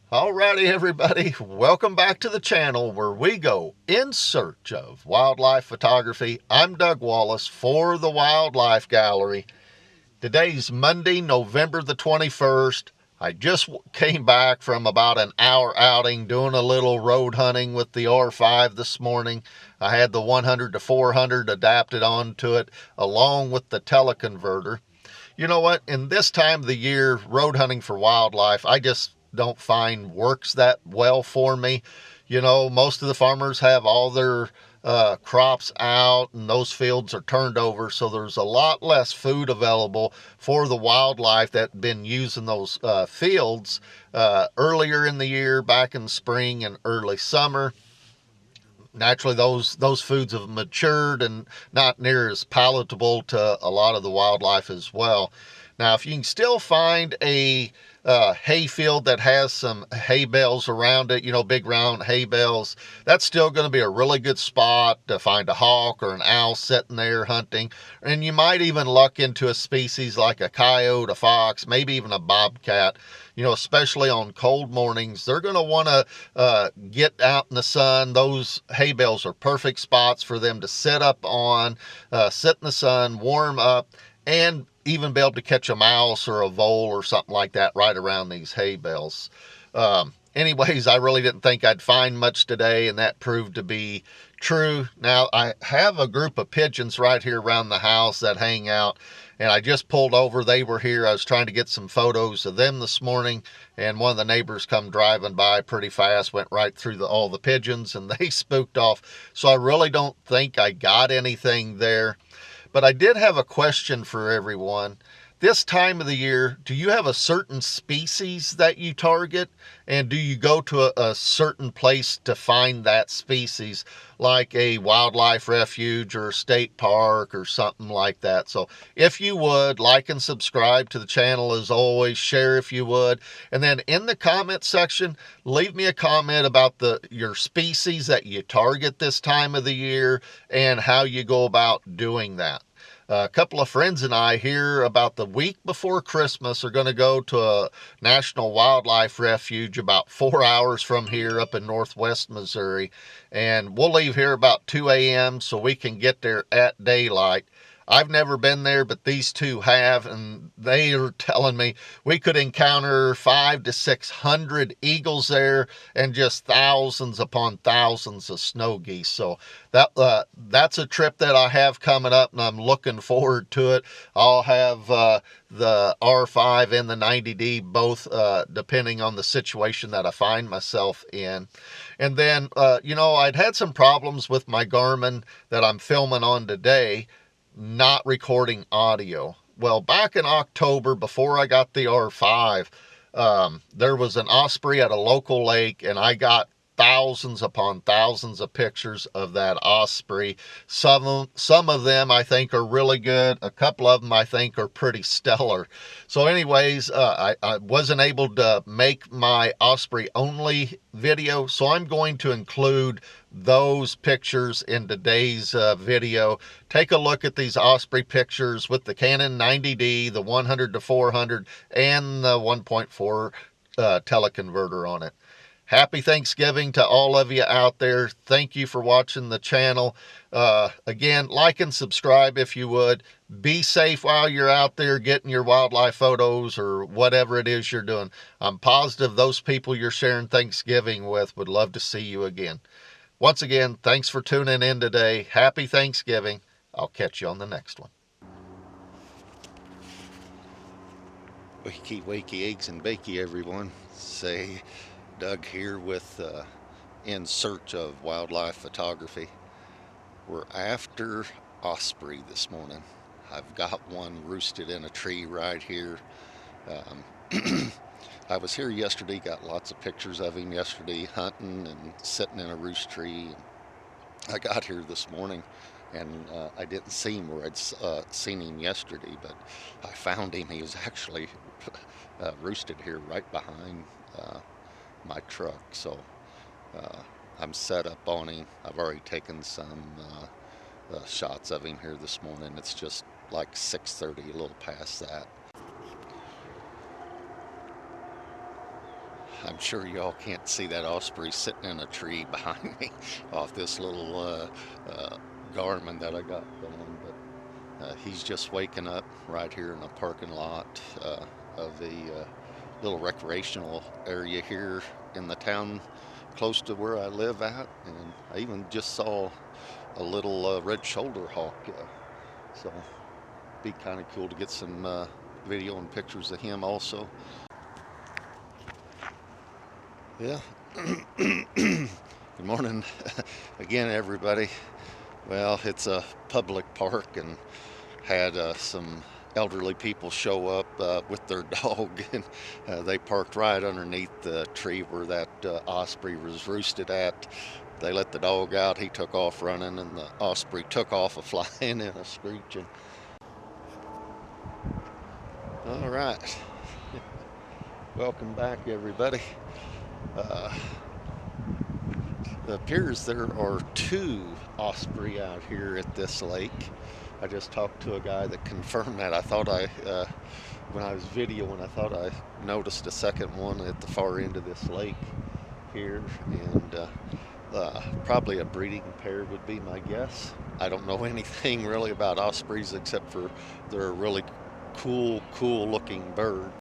Alrighty, everybody, welcome back to the channel where we go in search of wildlife photography. I'm Doug Wallace for the Wildlife Gallery. Today's Monday, November the 21st. I just came back from about an hour outing doing a little road hunting with the R5 this morning. I had the 100 to 400 adapted onto it along with the teleconverter. You know what? In this time of the year, road hunting for wildlife, I just don't find works that well for me. You know, most of the farmers have all their crops out and those fields are turned over, so there's a lot less food available for the wildlife that been using those fields earlier in the year, back in spring and early summer. Naturally, those foods have matured and not near as palatable to a lot of the wildlife as well. Now, if you can still find a hay field that has some hay bales around it, you know, big round hay bales, that's still going to be a really good spot to find a hawk or an owl sitting there hunting. And you might even luck into a species like a coyote, a fox, maybe even a bobcat. You know, especially on cold mornings, they're going to want to get out in the sun. Those hay bales are perfect spots for them to sit up on, sit in the sun, warm up, and even be able to catch a mouse or a vole or something like that right around these hay bales. Anyways, I really didn't think I'd find much today, and that proved to be true. Now, I have a group of pigeons right here around the house that hang out, and I just pulled over. They were here. I was trying to get some photos of them this morning, and one of the neighbors come driving by pretty fast, went right through all the pigeons, and they spooked off. So I really don't think I got anything there. But I did have a question for everyone. This time of the year, do you have a certain species that you target? And do you go to a certain place to find that species, like a wildlife refuge or a state park or something like that? So if you would, like and subscribe to the channel as always, share if you would. And then in the comment section, leave me a comment about your species that you target this time of the year and how you go about doing that. A couple of friends and I here about the week before Christmas are going to go to a national wildlife refuge about 4 hours from here up in northwest Missouri. And we'll leave here about 2 a.m. so we can get there at daylight. I've never been there, but these two have, and they are telling me we could encounter 500 to 600 eagles there and just thousands upon thousands of snow geese. So that's a trip that I have coming up, and I'm looking forward to it. I'll have the R5 and the 90D, both depending on the situation that I find myself in. And then, you know, I'd had some problems with my Garmin that I'm filming on today, not recording audio. Well, back in October, before I got the R5, there was an osprey at a local lake, and I got thousands upon thousands of pictures of that osprey. Some of them I think are really good. A couple of them I think are pretty stellar. So anyways, I wasn't able to make my osprey only video, so I'm going to include those pictures in today's video. Take a look at these osprey pictures with the Canon 90D, the 100 to 400, and the 1.4 teleconverter on it. Happy Thanksgiving to all of you out there. Thank you for watching the channel. Again, like and subscribe if you would. Be safe while you're out there getting your wildlife photos or whatever it is you're doing. I'm positive those people you're sharing Thanksgiving with would love to see you again. Once again, thanks for tuning in today. Happy Thanksgiving. I'll catch you on the next one. Wakey, wakey, eggs and bakey, everyone. Say, Doug here with In Search of Wildlife Photography. We're after osprey this morning. I've got one roosted in a tree right here. I was here yesterday, got lots of pictures of him yesterday, hunting and sitting in a roost tree. I got here this morning, and I didn't see him where I'd seen him yesterday, but I found him. He was actually roosted here right behind my truck. So I'm set up on him. I've already taken some shots of him here this morning. It's just like 6:30, a little past that. I'm sure y'all can't see that osprey sitting in a tree behind me off this little Garmin that I got going, but he's just waking up right here in the parking lot of the little recreational area here in the town close to where I live at. And I even just saw a little red shoulder hawk, so be kind of cool to get some video and pictures of him also. Yeah. Good morning again, everybody. Well, it's a public park, and had some elderly people show up with their dog, and they parked right underneath the tree where that osprey was roosted at. They let the dog out, he took off running, and the osprey took off flying and screeching. All right. Welcome back, everybody. It appears there are 2 osprey out here at this lake. I just talked to a guy that confirmed that. When I was videoing, I thought I noticed a second one at the far end of this lake here, and probably a breeding pair would be my guess. I don't know anything really about ospreys except for they're a really cool looking bird.